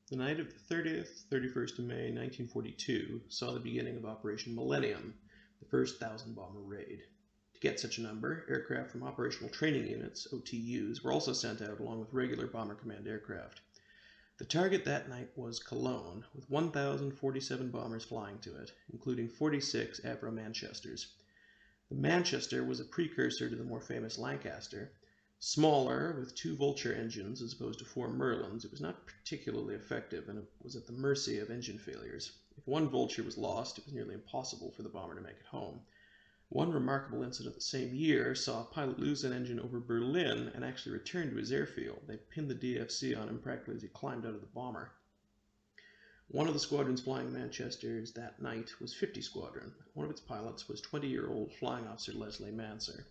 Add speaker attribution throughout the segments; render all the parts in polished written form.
Speaker 1: The night of the 30th, 31st of May 1942 saw the beginning of Operation Millennium, the first 1,000-bomber raid. To get such a number, aircraft from Operational Training Units, OTUs, were also sent out along with regular Bomber Command aircraft. The target that night was Cologne, with 1,047 bombers flying to it, including 46 Avro Manchesters. The Manchester was a precursor to the more famous Lancaster. Smaller, with 2 Vulture engines as opposed to 4 Merlins, it was not particularly effective and it was at the mercy of engine failures. If one Vulture was lost, it was nearly impossible for the bomber to make it home. One remarkable incident the same year saw a pilot lose an engine over Berlin and actually return to his airfield. They pinned the DFC on him practically as he climbed out of the bomber. One of the squadrons flying Manchesters that night was 50 Squadron. One of its pilots was 20-year-old Flying Officer Leslie MANSER.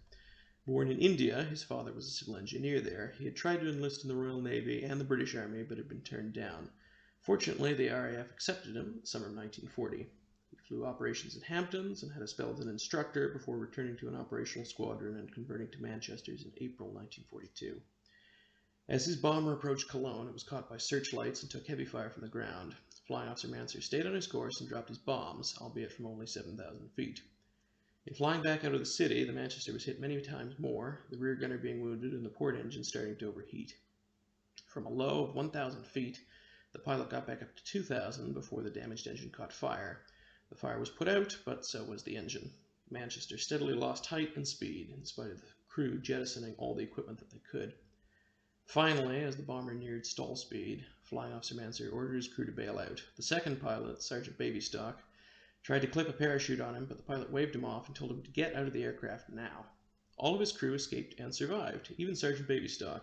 Speaker 1: Born in India, his father was a civil engineer there. He had tried to enlist in the Royal Navy and the British Army, but had been turned down. Fortunately, the RAF accepted him in the summer of 1940. He flew operations at Hamptons and had a spell as an instructor before returning to an operational squadron and converting to Manchesters in April 1942. As his bomber approached Cologne, it was caught by searchlights and took heavy fire from the ground. Flying Officer Manser stayed on his course and dropped his bombs, albeit from only 7,000 feet. In flying back out of the city, the Manchester was hit many times more, the rear gunner being wounded and the port engine starting to overheat. From a low of 1,000 feet, the pilot got back up to 2,000 before the damaged engine caught fire. The fire was put out, but so was the engine. Manchester steadily lost height and speed, in spite of the crew jettisoning all the equipment that they could. Finally, as the bomber neared stall speed, Flying Officer Manser ordered his crew to bail out. The second pilot, Sergeant Babystock, tried to clip a parachute on him, but the pilot waved him off and told him to get out of the aircraft now. All of his crew escaped and survived, even Sergeant Babystock,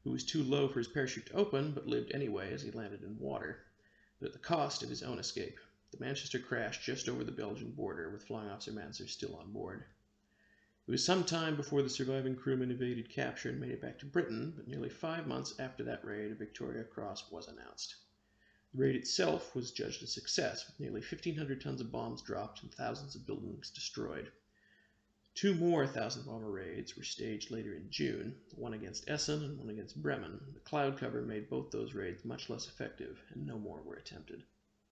Speaker 1: who was too low for his parachute to open, but lived anyway as he landed in water, but at the cost of his own escape. The Manchester crashed just over the Belgian border, with Flying Officer Manser still on board. It was some time before the surviving crewmen evaded capture and made it back to Britain, but nearly 5 months after that raid, a Victoria Cross was announced. The raid itself was judged a success, with nearly 1,500 tons of bombs dropped and thousands of buildings destroyed. 2 more 1,000-bomber raids were staged later in June, one against Essen and one against Bremen. The cloud cover made both those raids much less effective, and no more were attempted.